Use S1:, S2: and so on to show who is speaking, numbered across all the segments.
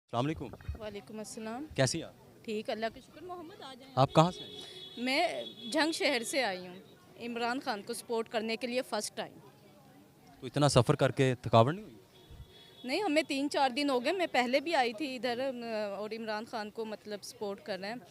S1: अस्सलाम वालेकुम।
S2: वालेकुम अस्सलाम।
S1: कैसी हैं आप?
S2: ठीक, अल्लाह का शुक्र। मोहम्मद आ जाए।
S1: आप कहाँ से हैं?
S2: मैं झंग शहर से आई हूँ इमरान खान को सपोर्ट करने के लिए फ़र्स्ट टाइम।
S1: तो इतना सफ़र करके थकावट नहीं हुई?
S2: नहीं, हमें 3-4 दिन हो गए। मैं पहले भी आई थी इधर और इमरान खान को मतलब सपोर्ट कर रहे हैं।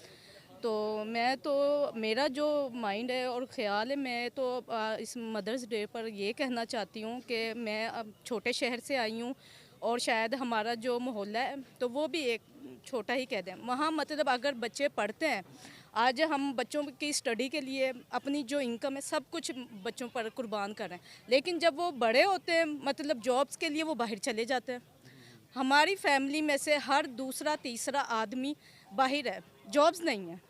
S2: तो मैं तो मेरा जो माइंड है और ख़्याल है, मैं तो इस मदर्स डे पर ये कहना चाहती हूँ कि मैं अब छोटे शहर से आई हूँ और शायद हमारा जो मोहल्ला है तो वो भी एक छोटा ही कह दें। वहाँ मतलब अगर बच्चे पढ़ते हैं, आज हम बच्चों की स्टडी के लिए अपनी जो इनकम है सब कुछ बच्चों पर कुर्बान कर रहे हैं, लेकिन जब वो बड़े होते हैं मतलब जॉब्स के लिए वो बाहर चले जाते हैं। हमारी फैमिली में से हर दूसरा तीसरा आदमी बाहर है, जॉब्स नहीं है,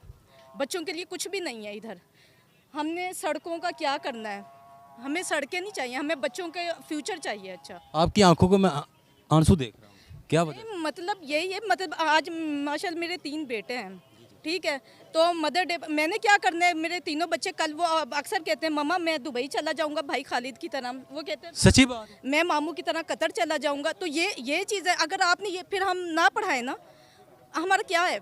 S2: बच्चों के लिए कुछ भी नहीं है इधर। हमने सड़कों का क्या करना है? हमें सड़कें नहीं चाहिए, हमें बच्चों के फ्यूचर चाहिए। अच्छा,
S1: आपकी आंखों को मैं आंसू देख रहा हूँ, क्या वजह?
S2: नहीं, मतलब यही है। मतलब आज माशाल्लाह मेरे 3 बेटे हैं, ठीक है। तो मदर डे मैंने क्या करना है, मेरे तीनों बच्चे कल वो अक्सर कहते हैं मम्मा मैं दुबई चला जाऊंगा भाई खालिद की तरह, वो कहते हैं
S1: सच्ची बात है।
S2: मैं मामू की तरह कतर चला जाऊंगा। तो ये चीज़ है, अगर आपने ये फिर हम ना पढ़ाए ना, हमारा क्या है,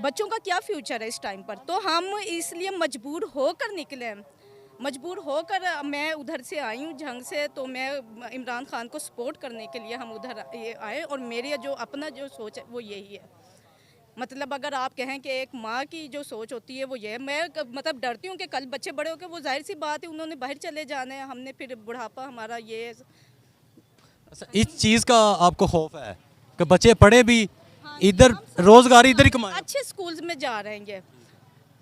S2: बच्चों का क्या फ्यूचर है इस टाइम पर। तो हम इसलिए मजबूर होकर निकले हैं, मजबूर होकर मैं उधर से आई हूँ झंग से। तो मैं इमरान खान को सपोर्ट करने के लिए हम उधर ये आए और मेरी जो अपना जो सोच है वो यही है। मतलब अगर आप कहें कि एक माँ की जो सोच होती है वो ये है, मैं मतलब डरती हूँ कि कल बच्चे बड़े होकर वो जाहिर सी बात है उन्होंने बाहर चले जाना है, हमने फिर बुढ़ापा हमारा ये।
S1: अच्छा, इस चीज़ का आपको खौफ है कि बच्चे पढ़े भी
S2: हाँ,
S1: इधर,
S2: हम सब
S1: रोजगार इधर ही कमाए?
S2: अच्छे स्कूल्स में जा रहे हैं, ये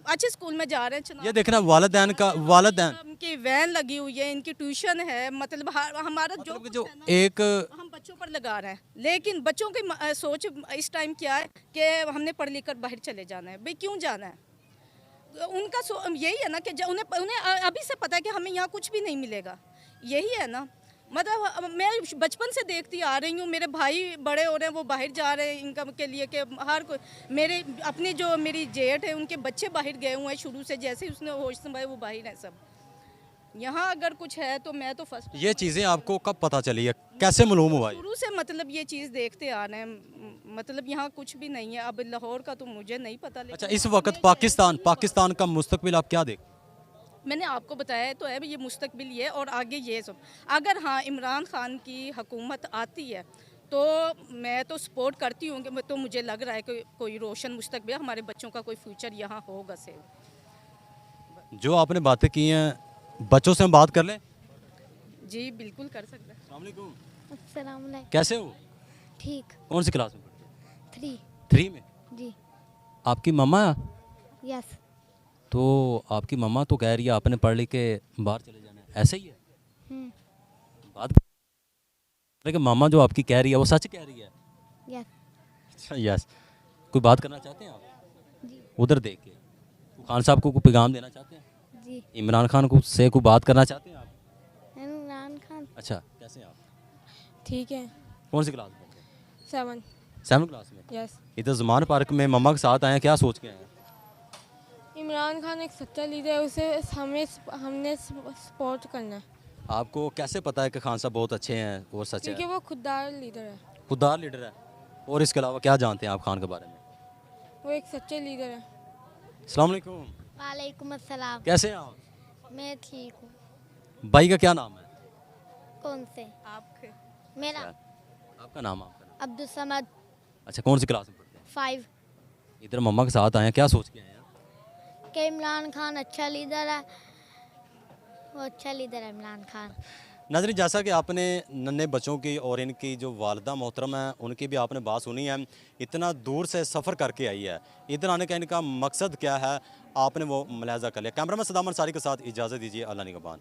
S2: अच्छे स्कूल में जा रहे हैं।
S1: ये देखना वालिदैन का, वालिदैन
S2: इनकी वैन लगी हुई है, इनकी ट्यूशन है, मतलब हमारा जो
S1: मतलब कि
S2: कुछ
S1: जो
S2: है ना,
S1: एक
S2: हम बच्चों पर लगा रहे हैं। लेकिन बच्चों की सोच इस टाइम क्या है कि हमने पढ़ लिख कर बाहर चले जाना है। भाई क्यों जाना है? उनका यही है ना कि उन्हें उन्हें अभी से पता है कि हमें यहाँ कुछ भी नहीं मिलेगा, यही है ना। मतलब मैं बचपन से देखती आ रही हूँ, मेरे भाई बड़े हो रहे हैं, वो बाहर जा रहे हैं इनकम के लिए, कि हर कोई मेरे अपनी जो मेरी जेठ है उनके बच्चे बाहर गए हुए हैं शुरू से, जैसे ही उसने होश संभाले वो बाहर हैं सब। यहाँ अगर कुछ है तो मैं तो फर्स्ट
S1: ये चीज़ें आपको कब पता चली है, कैसे मालूम हुआ ये?
S2: शुरू से मतलब ये चीज़ देखते आ रहे हैं। मतलब यहाँ कुछ भी नहीं है। अब लाहौर का तो मुझे नहीं पता,
S1: अच्छा,
S2: लेकिन
S1: इस वक्त पाकिस्तान का मुस्तकबिल आप क्या देख?
S2: मैंने आपको बताया तो है ये मुस्तकबिल ये और आगे ये सब। अगर हाँ इमरान खान की हुकूमत आती है तो मैं तो सपोर्ट करती हूँ कि तो मुझे लग रहा है कि कोई रोशन मुस्तकबिल, हमारे बच्चों का कोई फ्यूचर यहाँ होगा से।
S1: जो आपने बातें की हैं, बच्चों से हम बात कर लें।
S2: जी बिल्कुल कर सकते हैं।
S1: अस्सलाम वालेकुम।
S3: अस्सलाम वालेकुम।
S1: कैसे हो?
S3: ठीक।
S1: कौन सी क्लास में पढ़ते हो?
S3: 3।
S1: 3 में।
S3: जी।
S1: आपकी मम्मा,
S3: यस।
S1: तो आपकी मम्मा तो कह रही है आपने पढ़ लिख के बाहर चले जाना है, ऐसा ही है बात? लेकिन मामा जो आपकी कह रही है वो सच कह रही है?
S3: यस।
S1: अच्छा, यस। कोई बात करना चाहते हैं आप
S3: जी।
S1: उधर देख के? खान साहब को कोई पैगाम देना चाहते हैं?
S3: जी।
S1: इमरान खान को से कोई बात करना चाहते हैं आप?
S3: इमरान खान।
S1: अच्छा, कैसे हैं आप?
S4: ठीक है।
S1: कौन सी क्लास में पढ़ते हैं?
S4: 7।
S1: 7 क्लास में।
S4: यस।
S1: इधर ज़मान पार्क में मम्मा के साथ आए हैं, क्या सोच के आए हैं?
S4: इमरान खान एक सच्चा लीडर है, उसे हमने सपोर्ट करना है
S1: आपको कैसे पता है कि खान साहब बहुत अच्छे हैं और सच
S4: क्योंकि
S1: है?
S4: वो खुददार लीडर है।
S1: खुददार लीडर है। और इसके अलावा क्या जानते हैं आप खान के बारे में?
S4: वो एक सच्चे लीडर है।
S1: अस्सलाम वालेकुम।
S3: वालेकुम अस्सलाम।
S1: कैसे हैं आप?
S3: मैं ठीक हूँ।
S1: भाई का क्या नाम है?
S3: कौन से?
S2: आपके
S3: मेरा
S1: आपका नाम, आपका नाम।
S3: अब्दुल समद।
S1: अच्छा, कौन सी क्लास में पढ़ते हैं?
S3: 5।
S1: इधर मम्मा के साथ आए हैं, क्या सोच के आए हैं?
S3: कि इमरान खान अच्छा लीडर है, वो अच्छा लीडर है इमरान खान।
S1: नाज़रीन, जैसा कि आपने नन्हे बच्चों की और इनकी जो वालिदा मोहतरम है उनकी भी आपने बात सुनी है, इतना दूर से सफ़र करके आई है, इधर आने का इनका मकसद क्या है आपने वो मुलाहजा कर लिया। कैमरामैन सदाम अंसारी के साथ इजाज़त दीजिए, अल्लाह निगहबान।